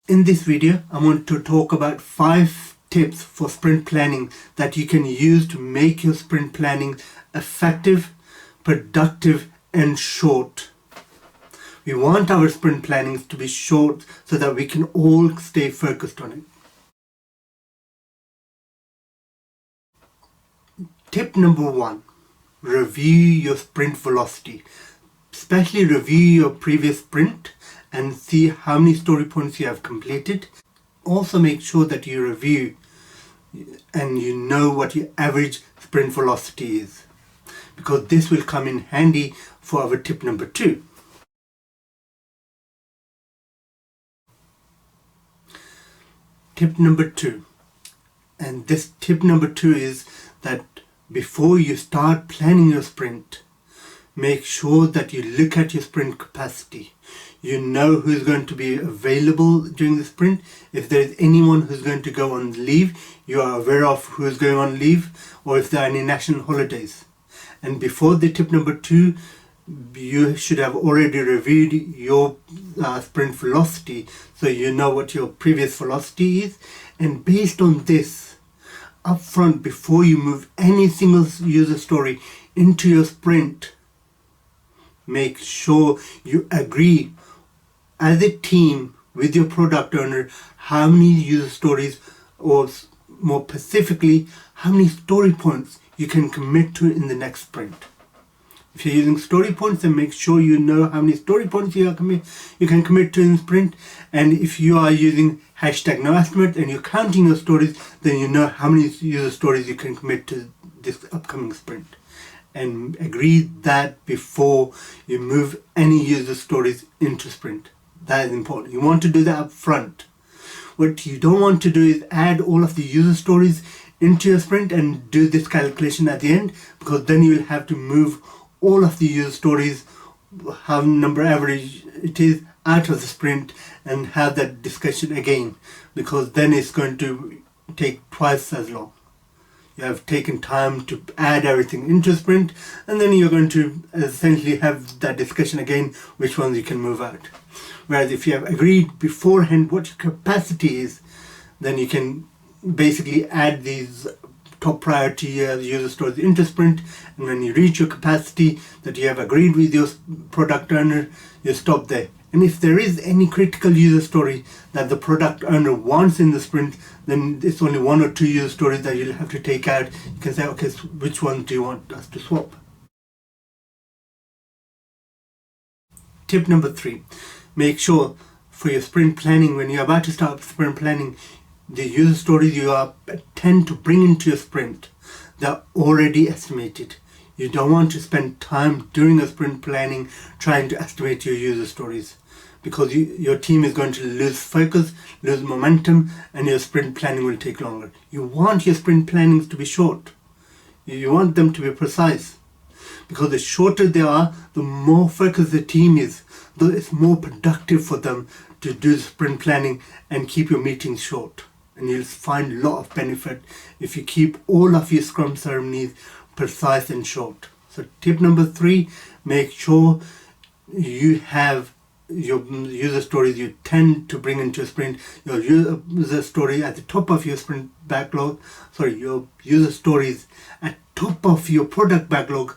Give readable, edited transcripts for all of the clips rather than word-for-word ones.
In this video, I want to talk about 5 tips for sprint planning that you can use to make your sprint planning effective, productive, and short. We want our sprint plannings to be short so that we can all stay focused on it. Tip number 1, review your sprint velocity. Especially review your previous sprint and see how many story points you have completed. Also make sure that you review and you know what your average sprint velocity is, because this will come in handy for our tip number 2. Tip number 2, and this tip number 2 is that before you start planning your sprint, make sure that you look at your sprint capacity. You know who's going to be available during the sprint. If there is anyone who's going to go on leave, you are aware of who is going on leave, or if there are any national holidays. And before the tip number 2, you should have already reviewed your sprint velocity, so you know what your previous velocity is. And based on this, upfront, before you move any single user story into your sprint, make sure you agree as a team with your product owner how many user stories, or more specifically, how many story points you can commit to in the next sprint. If you're using story points, then make sure you know how many story points you can commit to in the sprint. And if you are using #NoEstimate and you're counting your stories, then you know how many user stories you can commit to this upcoming sprint. And agree that before you move any user stories into sprint. That is important. You want to do that up front. What you don't want to do is add all of the user stories into your sprint and do this calculation at the end, because then you will have to move all of the user stories, how number average it is, out of the sprint and have that discussion again, because then it's going to take twice as long. You have taken time to add everything into sprint, and then you're going to essentially have that discussion again, which ones you can move out. Whereas if you have agreed beforehand what your capacity is, then you can basically add these top priority user stories into sprint, and when you reach your capacity that you have agreed with your product owner, you stop there. And if there is any critical user story that the product owner wants in the sprint, then it's only 1 or 2 user stories that you'll have to take out. You can say, okay, so which ones do you want us to swap? Tip number 3, make sure for your sprint planning, when you're about to start sprint planning, the user stories you tend to bring into your sprint, they're already estimated. You don't want to spend time during a sprint planning trying to estimate your user stories, because your team is going to lose focus, lose momentum, and your sprint planning will take longer. You want your sprint plannings to be short. You want them to be precise, because the shorter they are, the more focused the team is. Though it's more productive for them to do sprint planning and keep your meetings short. And you'll find a lot of benefit if you keep all of your Scrum ceremonies precise and short. So tip number 3, make sure you have your user stories you tend to bring into a sprint, your user story at the top of your sprint backlog, your user stories at top of your product backlog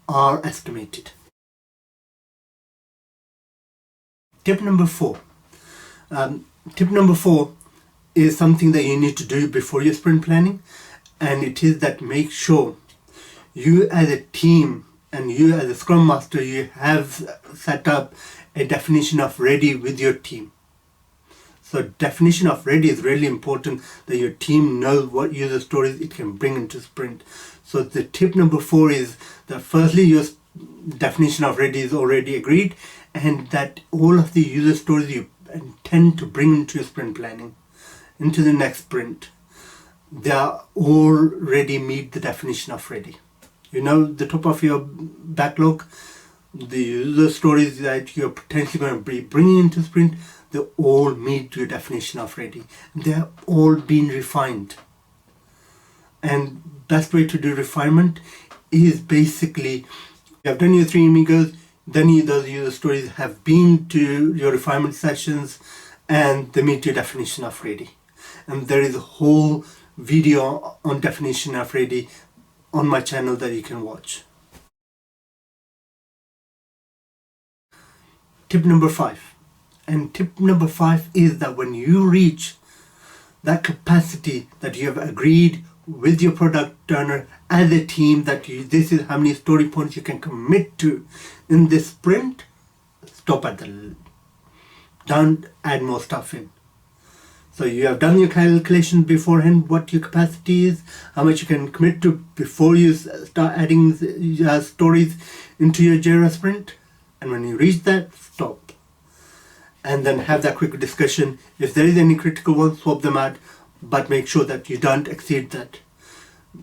are estimated. Tip number 4. Tip number 4 is something that you need to do before your sprint planning, and it is that make sure you as a team and you as a Scrum Master, you have set up a definition of ready with your team. So definition of ready is really important, that your team knows what user stories it can bring into sprint. So the tip number 4 is that firstly your definition of ready is already agreed, and that all of the user stories you intend to bring into your sprint planning, into the next sprint, they are already meet the definition of ready. You know, the top of your backlog, the user stories that you're potentially going to be bringing into sprint, they all meet your definition of ready. They're all been refined. And best way to do refinement is basically, you have done your 3 amigos, then those user stories have been to your refinement sessions, and they meet your definition of ready. And there is a whole video on definition of ready on my channel that you can watch. Tip number 5. And tip number 5 is that when you reach that capacity that you have agreed with your product owner as a team that this is how many story points you can commit to in this sprint, stop at the, don't add more stuff in. So you have done your calculation beforehand, what your capacity is, how much you can commit to before you start adding stories into your Jira sprint. And when you reach that, stop. And then have that quick discussion. If there is any critical ones, swap them out, but make sure that you don't exceed that.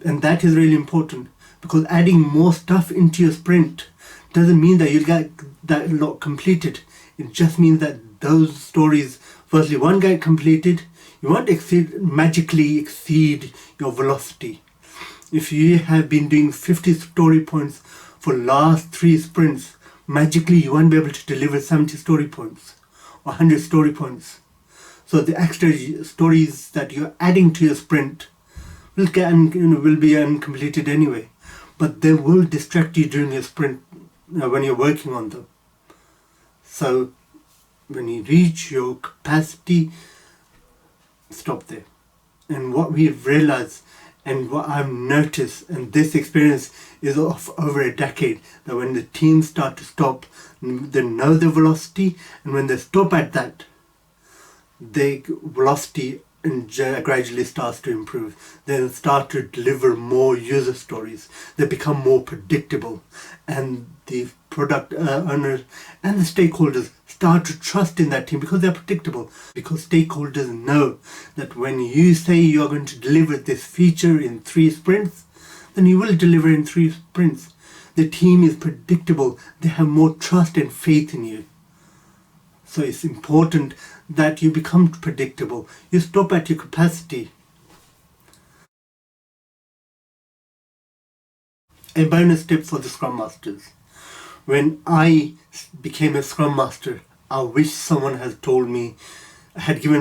And that is really important, because adding more stuff into your sprint doesn't mean that you'll get that lot completed. It just means that those stories, firstly, one get completed. You won't magically exceed your velocity. If you have been doing 50 story points for last 3 sprints, magically you won't be able to deliver 70 story points or 100 story points. So the extra stories that you're adding to your sprint will be uncompleted anyway, but they will distract you during your sprint when you're working on them. So when you reach your capacity, stop there. And what we've realized and what I've noticed, and this experience is of over a decade, that when the teams start to stop, they know the velocity, and when they stop at that, the velocity gradually starts to improve. They start to deliver more user stories. They become more predictable, and the product owners and the stakeholders start to trust in that team because they're predictable. Because stakeholders know that when you say you're going to deliver this feature in 3 sprints, then you will deliver in 3 sprints. The team is predictable. They have more trust and faith in you. So it's important that you become predictable. You stop at your capacity. A bonus tip for the Scrum Masters. When I became a Scrum Master, I wish someone had given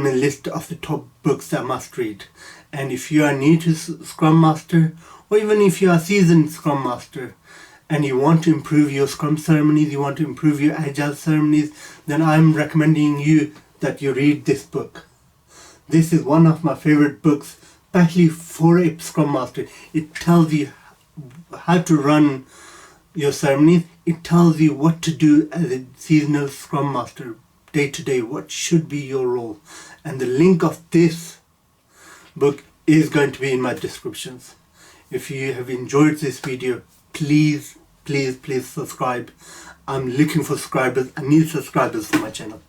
me a list of the top books I must read. And if you are new to Scrum Master, or even if you are a seasoned Scrum Master, and you want to improve your Scrum ceremonies, you want to improve your Agile ceremonies, then I'm recommending you that you read this book. This is one of my favorite books, especially for a Scrum Master. It tells you how to run your ceremonies. It tells you what to do as a seasonal Scrum Master, day to day, what should be your role. And the link of this book is going to be in my descriptions. If you have enjoyed this video, please subscribe. I'm looking for subscribers. I need subscribers for my channel.